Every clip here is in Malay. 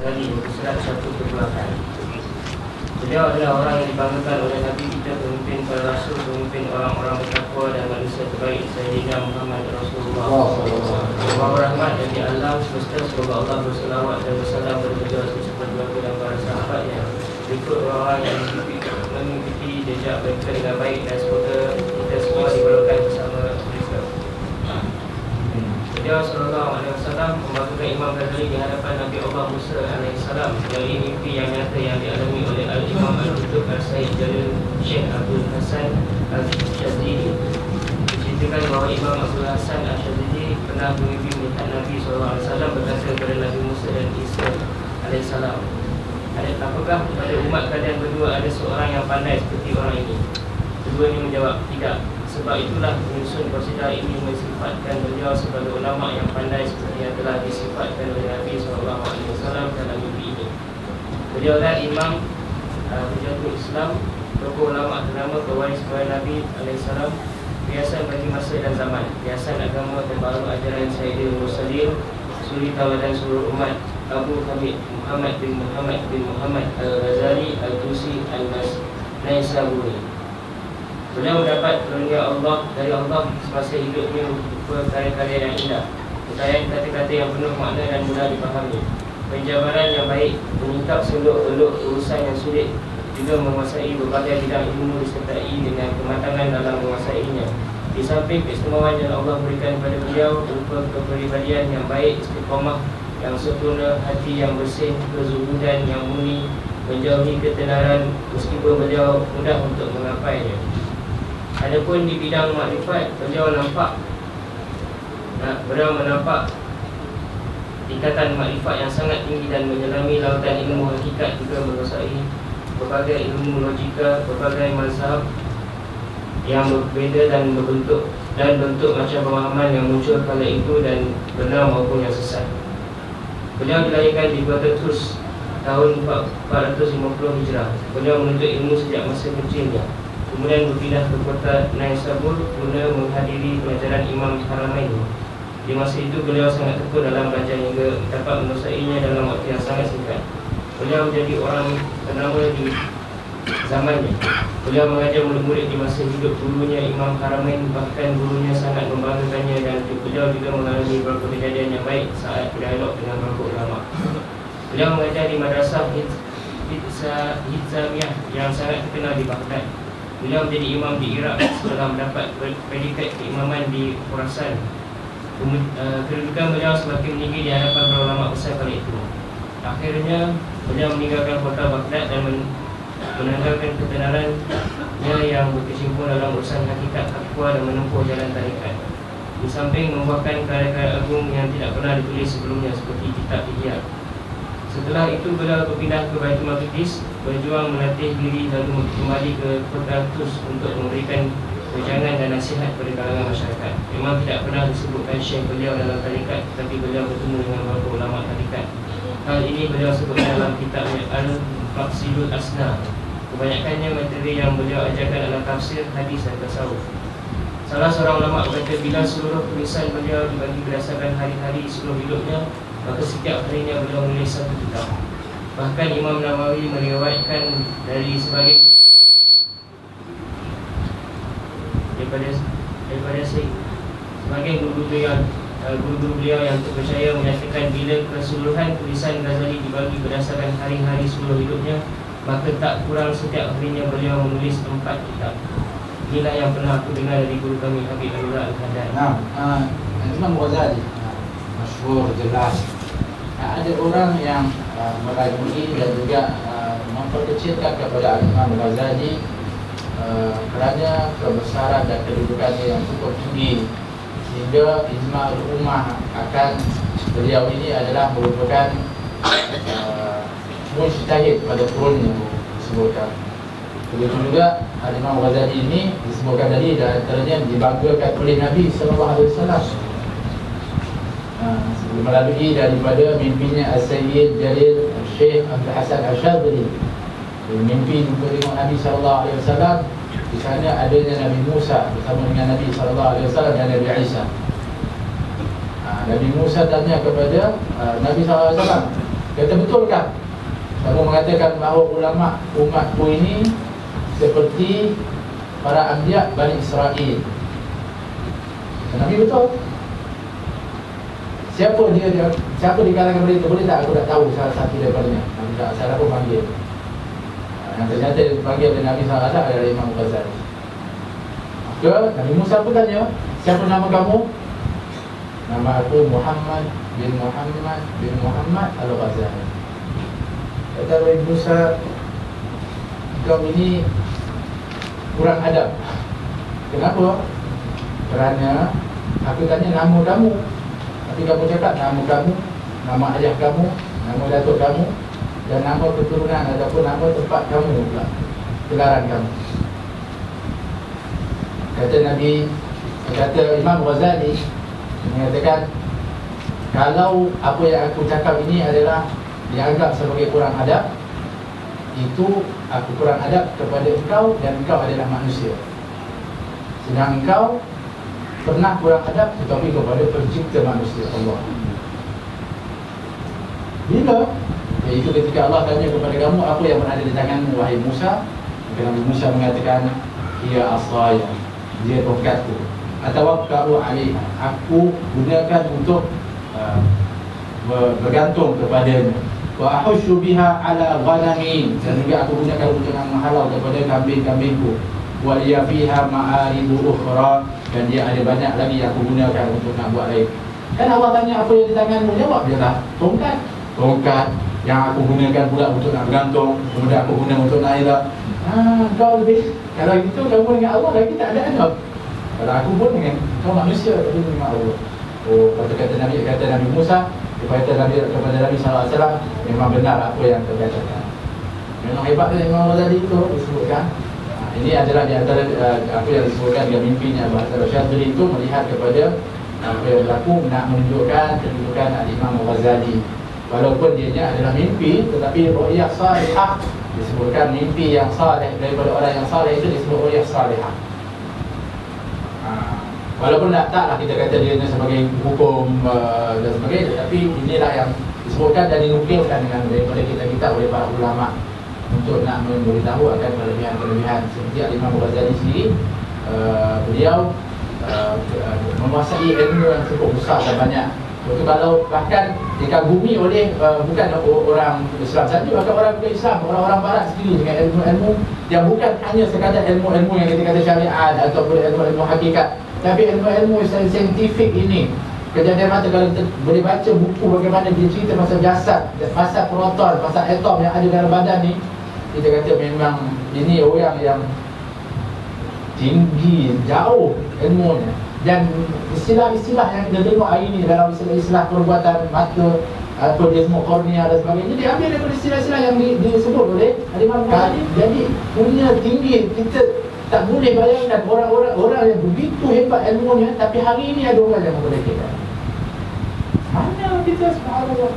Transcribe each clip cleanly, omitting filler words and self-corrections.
Ghazali surat satu perbuatan. Beliau adalah orang yang dibanggakan oleh Nabi kita, pemimpin para rasul, pemimpin orang-orang bertakwa dan manusia terbaik, Sayyidina Muhammad Rasulullah. Semoga rahmat dari alam semesta, semoga Allah berselawat dan bersalam kepada beliau beserta keluarga dan para sahabatnya, berikut orang yang mengikuti jejak mereka dengan baik, dan semoga kita semua diberkati bersama mereka. Beliau SAW membanggakan Imam Ghazali di hadapan Nabi Allah Musa AS. Yang ini mimpi yang nyata yang dialami oleh Al-Imam Al-Qutub Al-Sayyid Jalil Syekh Abdul Hasan Al-Shazili. Diceritakan bahawa Imam Abdul Hasan Al-Shazili pernah bermimpi melihat Nabi SAW berkata kepada Nabi Musa dan Isa AS, apakah pada umat kalian berdua ada seorang yang pandai seperti orang ini? Keduanya menjawab, tidak. Sebab itulah penyusun qasidah ini mensifatkan beliau sebagai ulama yang pandai seperti yang telah disifatkan oleh Nabi SAW dalam mimpi ini. Beliau adalah Imam Hujatul Islam, tokoh ulama ternama, pewaris kepada Nabi SAW, hiasan bagi masa dan zaman, hiasan agama terbaru ajaran Sayyidul Mursalin, suri tauladan seluruh umat, Abu Hamid Muhammad bin Muhammad Al-Ghazali Al-Tusi Al-Naisaburi. Beliau mendapat karunia Allah dari Allah semasa hidupnya berupa karya-karya yang indah, hikayat kata-kata yang penuh makna dan mudah dipahami, penjabaran yang baik, menyingkap seluk-beluk urusan yang sulit, juga menguasai berbagai bidang ilmu disertai dengan kematangan dalam menguasainya. Di samping keistimewaan yang Allah berikan kepada beliau berupa kepribadian yang baik, istiqamah yang sempurna, hati yang bersih, kezuhudan yang murni, menjauhi ketenaran meskipun beliau mudah untuk menggapainya. Adapun di bidang makrifat, beliau menampak tingkatan makrifat yang sangat tinggi dan menyelami lautan ilmu hakikat, juga menguasai berbagai ilmu logika, berbagai mazhab yang berbeza dan bentuk macam pemahaman yang muncul kala itu, dan benar maupun yang sesat. Beliau dilahirkan di Kota Turs tahun 450 Hijrah. Beliau menuntut ilmu sejak masa kecilnya, kemudian berpindah ke kota Naisabur guna menghadiri pelajaran Imam Haramain. Di masa itu beliau sangat tekun dalam belajar hingga dapat menguasainya dalam waktu yang sangat singkat. Beliau menjadi orang ternama di zamannya. Beliau mengajar murid-murid di masa hidup gurunya Imam Haramain, bahkan gurunya sangat membanggakannya, dan beliau juga mengalami beberapa kejadian yang baik saat berdialog dengan beberapa ulama. Beliau mengajar di madrasah Hizamiyah yang sangat terkenal di Baghdad. Beliau menjadi imam di Iraq setelah mendapat predikat keimaman di Khurasan. Kedudukan beliau semakin meninggi di hadapan para ulama besar kala itu. Akhirnya beliau meninggalkan kota Baghdad dan menanggalkan ketenarannya yang berkecimpung dalam urusan hakikat takwa dan menempuh jalan tarikat. Di samping membuahkan karya-karya agung yang tidak pernah ditulis sebelumnya seperti kitab Ihya. Setelah itu beliau berpindah ke Baitul Maqdis, berjuang melatih diri, lalu kembali ke kota Turs untuk memberikan wejangan dan nasihat kepada kalangan masyarakat. Memang tidak pernah disebutkan syekh beliau dalam tarikat, tapi beliau bertemu dengan beberapa ulama tarikat. Hal ini beliau sebutkan dalam kitabnya Al-Maqsidul Asna. Kebanyakannya materi yang beliau ajarkan adalah tafsir, hadis dan tasawuf. Salah seorang ulama berkata, bila seluruh tulisan beliau dibagi berdasarkan hari-hari seluruh hidupnya, maka setiap harinya beliau menulis satu kitab. Bahkan Imam Nawawi meriwayatkan dari sebagai guru-guru beliau yang terpercaya menyatakan, bila keseluruhan tulisan Ghazali dibagi berdasarkan hari-hari seluruh hidupnya, maka tak kurang setiap harinya beliau menulis 4 kitab. Inilah yang pernah aku dengar dari guru kami Habib Abdullah Al-Haddad. Imam Ghazali masyhur, jelas. Ada orang yang meragui dan juga memperkecilkan kepada Imam Ghazali kerana kebesaran dan kedudukannya yang cukup tinggi, sehingga ijma' ummah akan beliau ini adalah merupakan mujtahid pada kurunnya disebutkan. Begitu juga Imam Ghazali ini disebutkan tadi, dan antaranya dibanggakan oleh Nabi SAW. Melalui daripada mimpinya Al-Sayyid Jalil Syekh Abdul Hasan Al-Shazili. Mimpi jumpa dengan Nabi SAW. Di sana adanya Nabi Musa bersama dengan Nabi SAW dan Nabi Isa. Nabi Musa tanya kepada Nabi SAW, Kata betulkah kamu mengatakan bahawa ulama umatku ini seperti para anbiya Bani Israel? Nabi betul. Siapa di kalangan mereka? Boleh tak aku tak tahu salah satu daripadanya? Nabi SAW pun panggil. Yang ternyata dipanggil oleh Nabi SAW adalah Imam Ghazali. Maka Nabi Musa pun tanya, siapa nama kamu? Nama aku Muhammad bin Muhammad Al-Ghazali. Kata Nabi Musa, kau ini kurang adab. Kenapa? Kerana aku tanya nama kamu, tapi kamu cakap nama kamu, nama ayah kamu, nama datuk kamu, dan nama keturunan ataupun nama tempat kamu pula, gelaran kamu. Kata Imam Ghazali mengatakan, kalau apa yang aku cakap ini adalah dianggap sebagai kurang adab, itu aku kurang adab kepada engkau, dan engkau adalah manusia. Sedang engkau pernah kurang adab tetapi kepada pencipta manusia, Allah. Bila? Iaitu ketika Allah tanya kepada kamu, apa yang berada di tanganmu wahai Musa? Maka Nabi Musa mengatakan, hiya asaya, dia tongkatku, atawakka'u 'alaiha, aku gunakan untuk bergantung kepadanya. Wa ahushu biha 'ala ghanami, dan juga aku gunakan untuk menghalau kepada kambing-kambingku. Wa liya fiha ma'aridu ukhra, dan dia ada banyak lagi yang aku gunakan untuk nak buat lain. Kan Allah tanya apa yang di tanganmu, jawab dia lah, tongkat yang aku gunakan pula untuk nak bergantung, kemudian aku guna untuk nak elak. Kau lebih, kalau itu kamu dengan Allah lagi tak ada adab. Kalau aku pun dengan kau manusia, tapi dengan Allah. Oh, kata Nabi Musa kepada Nabi SAW, memang benar apa yang terkatakan. Memang hebatnya Imam Ghazali itu disebutkan. Ini adalah di antara apa yang disebutkan dalam mimpinya bahawa Syadzili itu melihat kepada apa yang berlaku, nak menunjukkan kedudukan Imam Ghazali. Walaupun dia adalah mimpi, tetapi ru'yah salihah, disebutkan mimpi yang salih daripada orang yang salih itu disebut ru'yah salihah. Walaupun taklah kita kata dia sebagai hukum dan sebagainya, tetapi inilah yang disebutkan dan dinukilkan daripada kita oleh para ulama untuk nak memberitahu akan kelebihan-kelebihan. Seperti Imam Ghazali sendiri, beliau menguasai ilmu yang cukup besar dan banyak. Itu kalau bahkan dikagumi oleh bukan orang Islam saja, bahkan orang Islam, orang-orang Barat sendiri dengan ilmu-ilmu yang bukan hanya sekadar ilmu-ilmu yang kita kata syariat ataupun ilmu-ilmu hakikat, tapi ilmu-ilmu saintifik ini. Kejadian mata kalau kita boleh baca buku bagaimana dia cerita pasal jasad, pasal proton, pasal atom yang ada dalam badan ni, kita kata memang ini orang yang tinggi, jauh ilmunya. Dan istilah-istilah yang kita tengok hari ini dalam istilah perbuatan mata atau desmos kornea dan sebagainya, diambil daripada istilah-istilah yang disebut oleh Imam Ghazali. Jadi punya tinggi, kita tak boleh bayangkan orang yang begitu hebat ilmunya, tapi hari ini ada orang yang memerdekakan. Mana kita, subhanallah.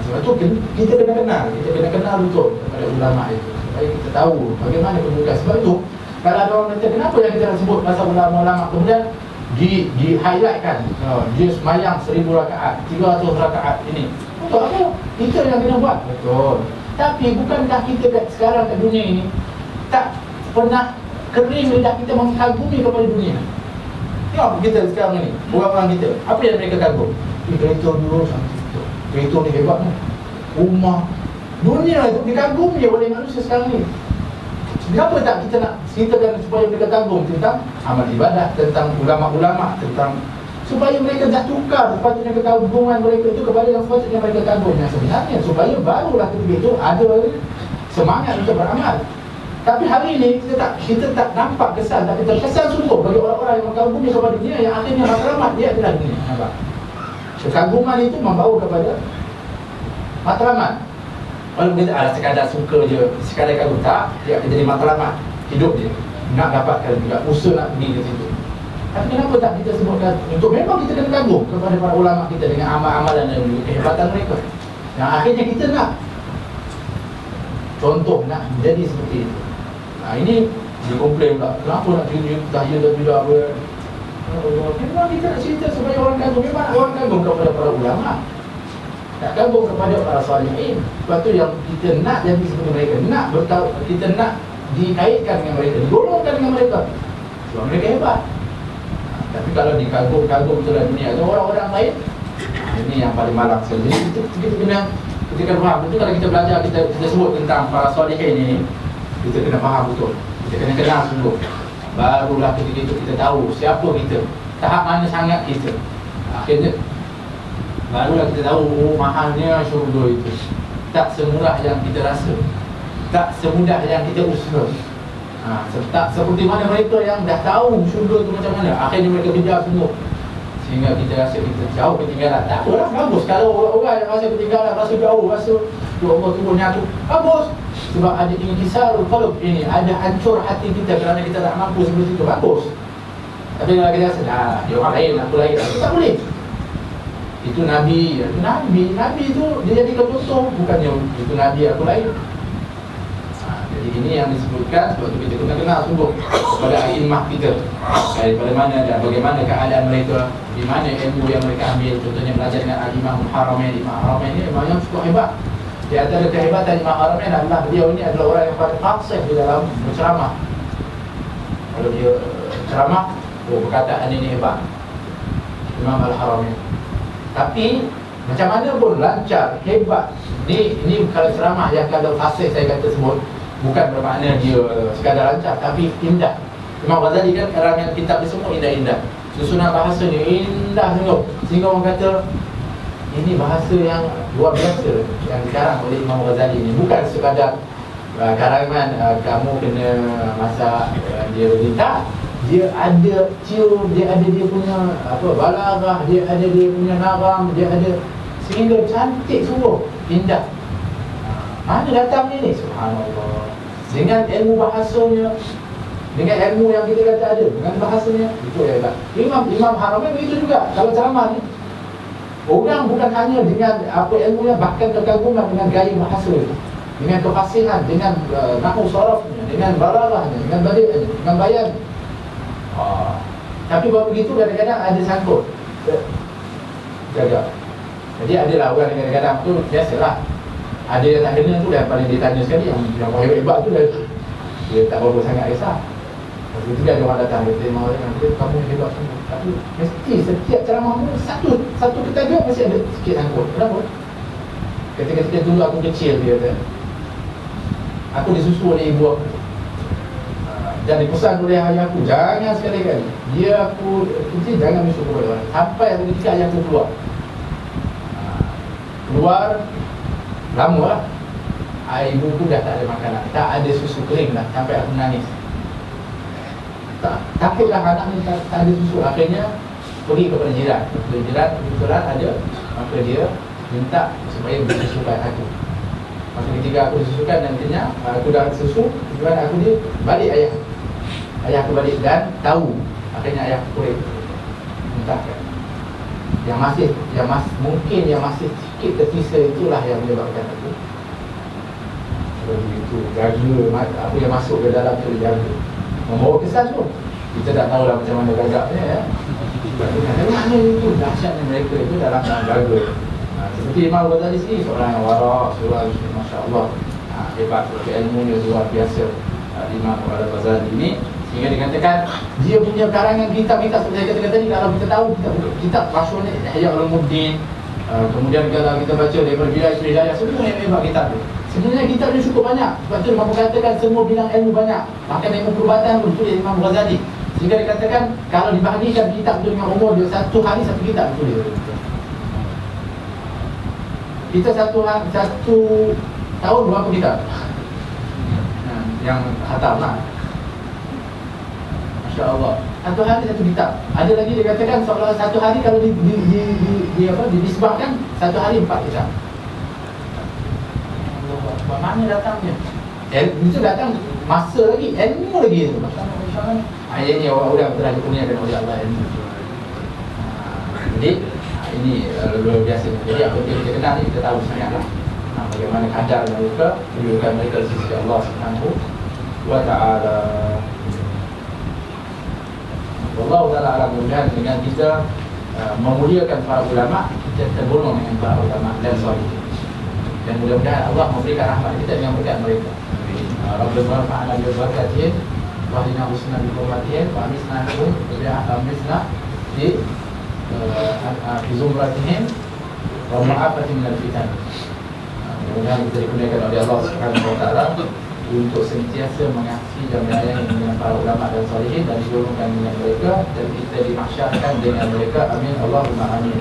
Sebab tu kita kena kenal betul kepada ulama itu, supaya kita tahu bagaimana kedudukan. Sebab itu kalau ada orang kata, kenapa yang kita nak sebut pasal ulama-ulama, kemudian di-highlightkan, dia semayang 1000 rakaat, 300 rakaat ini. Untuk apa? Kita yang kena buat. Betul. Tapi bukankah kita sekarang kat dunia ini tak pernah kering lidah kita mengagumi kepada dunia? Tengok kita sekarang ni, orang-orang kita, apa yang mereka kagum? Kereta dulu sampai itu, kereta ni hebat ni, rumah, dunia itu dikagumi oleh manusia sekarang ni. Kenapa tak kita nak ceritakan supaya mereka kagum tentang amal ibadah, tentang ulama-ulama, tentang supaya mereka dah tukar sepatutnya kekaguman mereka itu kepada yang sepatutnya mereka kagum yang sebenarnya, supaya barulah ketika itu ada semangat untuk beramal. Tapi hari ini kita tak nampak kesan, tapi terkesan sungguh bagi orang-orang yang mengagumi kepada dunia, yang akhirnya matlamat dia adalah dunia. Nampak? Kekaguman itu membawa kepada matlamat. Kalau kita sekadar suka je, sekadar kagum, tak, dia akan jadi matlamat hidup dia, nak dapatkan juga, usaha nak pergi ke situ. Tapi kenapa tak kita sebutkan untuk memang kita kena kagum kepada para ulama kita dengan amal-amalan dan kehebatan mereka, yang akhirnya kita nak contoh, nak jadi seperti itu. Ini dikomplain pula, kenapa nak tunjuk tahiyat dan tidak apa. Memang kita nak cerita supaya orang kagum, memang orang kagum kepada para ulama. nak kagum kepada para salihin. Sebab tu yang kita nak jadi seperti mereka, kita nak dikaitkan dengan mereka, digolongkan dengan mereka, sebab mereka hebat. Tapi kalau dikagum-kagum itulah dunia atau orang-orang lain, ini yang paling malang sekali. Jadi kita kena faham. Betul kalau kita belajar, kita sebut tentang para salihin ini, kita kena faham betul, kita kena kenal sungguh. Barulah ketika itu kita tahu siapa kita, tahap mana sangat kita. Akhirnya barulah kita tahu mahalnya syurga itu. Tak semurah yang kita rasa, tak semudah yang kita usaha. Tak seperti mana mereka yang dah tahu syurga itu macam mana, akhirnya mereka kejar semua, sehingga kita rasa kita jauh ketinggalan. Tak apalah, bagus kalau orang yang rasa ketinggalan, rasa jauh, rasa ya Allah turunnya aku, bagus. Sebab ada inkisarul qalb ini, ada hancur hati kita kerana kita tak mampu seperti itu, bagus. Tapi kalau kita rasa, dia orang lain, aku lain, tak boleh. Itu Nabi itu dia jadikan contoh, bukannya itu Nabi aku lain. Jadi ini yang disebutkan, sebab itu kita kena kenal sungguh kepada a'immah kita, daripada mana dan bagaimana keadaan mereka, di mana ilmu yang mereka ambil. Contohnya belajar dengan Imam Haramain. Imam Haramain ini memang yang cukup hebat. Di antara kehebatan Imam Haramain adalah beliau ini adalah orang yang paling fasih di dalam berceramah. Kalau dia ceramah, perkataan ini hebat, Imam Al-Haramain. Tapi macam mana pun lancar, hebat. Ini kalau ceramah yang kalau fasih saya kata sebut, bukan bermakna dia sekadar lancar, tapi indah. Imam Ghazali kan karangan kitab dia semua indah-indah, susunan bahasanya indah sungguh, sehingga orang kata ini bahasa yang luar biasa yang dikarang oleh Imam Ghazali ini. Bukan sekadar karangan kamu kena masak dia berita. Dia ada cium, dia ada dia punya balaghah, dia ada dia punya naram, dia ada, sehingga cantik sungguh, indah. Mana datangnya ni? Subhanallah. Dengan ilmu bahasanya, dengan ilmu yang kita kata ada, dengan bahasanya, itu yang hebat. Imam Haramain begitu juga. Kalau ceramah ni, orang bukan hanya dengan apa ilmunya, bahkan kekaguman dengan gaya bahasa itu, dengan kefasihan, dengan nahwu sarafnya, dengan balaghahnya, dengan badi'nya, dengan bayan. Tapi buat begitu kadang-kadang ada sangkut jaga. Jadi adalah orang yang kadang-kadang tu biasalah, ada yang tak kena tu dah paling ditanya sekali, yang hebat tu dah dia tak berapa sangat kisah. Lepas itu ada orang datang, dia terima orang yang dia, kamu hebat semua. Tapi mesti setiap ceramahmu satu ketagihan mesti ada sikit sangkut. Kenapa? Ketika dulu aku kecil, dia kata, aku disusu oleh ibu aku, dan dipesan oleh ayah aku, jangan sekali-kali jangan misuk kepada orang. Sampai ketika ayah aku keluar lama lah, ibu aku dah tak ada makanan, tak ada susu kering dah, sampai aku menangis. Takutlah anak ni tak ada susu. Akhirnya pergi kepada jiran. Kebetulan ada, maka dia minta supaya disusukan aku. Maka ketika aku disusukan, nantinya aku dah susu, tujuan aku dia balik ayah aku balik dan tahu. Akhirnya ayah aku kulit muntahkan. Mungkin yang masih sikit tersisa itulah yang menyebabkan aku begitu jaga apa yang masuk ke dalam tu, jaga membawa kesan tu. Kita tak tahulah macam mana gagapnya ya. Mana itu dahsyatnya mereka itu dalam jaga. Seperti Imam Ghazali sendiri, seorang yang warak, seorang masya-Allah hebat, ilmunya luar biasa. Imam Ghazali ini, sehingga dikatakan dia punya karangan kitab-kitab seperti saya kata tadi, kalau kita tahu kitab masyhur ni Ihya Ulumuddin, kemudian kalau kita baca daripada Bidayah Hidayah, semua yang hebat kitab tu. Sebenarnya kitab dia cukup banyak. Sebab tu Imam katakan semua bidang ilmu banyak. Bahkan ilmu perubatan pun tulis Imam Ghazali. Sehingga dikatakan kalau dibahagikan kitab tu dengan umur dia, satu hari satu kitab tulis. Kita satu tahun berapa kitab yang khatam lah. Masya Allah, satu hari satu kitab. Ada lagi dia katakan seolah satu hari kalau disebabkan satu hari 4 kitab. Mana datangnya? Itu datang masa lagi, ilmu lagi tu. Ini orang telah dikurniakan oleh Allah ilmu. Jadi ini luar biasa. Jadi apa yang kita kenal ni, kita tahu sangatlah bagaimana kadar mereka, kedudukan mereka di sisi Allah Subhanahu wa ta'ala. Wallahu ta'ala alam. Kemudian dengan kita memuliakan para ulama, kita tergolong dengan para ulama dan salihin. Dan mudah-mudahan Allah memberikan rahmat kita dengan berkat mereka. Rabbana fa'ala bi barakatihim wa inna husna bi hurmatihim wa amisna lahum amisna fi zumratihim wa ma'afatihim minal fitan. Mudah-mudahan kita dikurniakan oleh Allah Subhanahu wa taala untuk sentiasa mengasihi dan menyayangi dengan para ulama dan salihin dan digolongkan dengan mereka dan kita dimasyarkan dengan mereka. Amin Allahumma amin.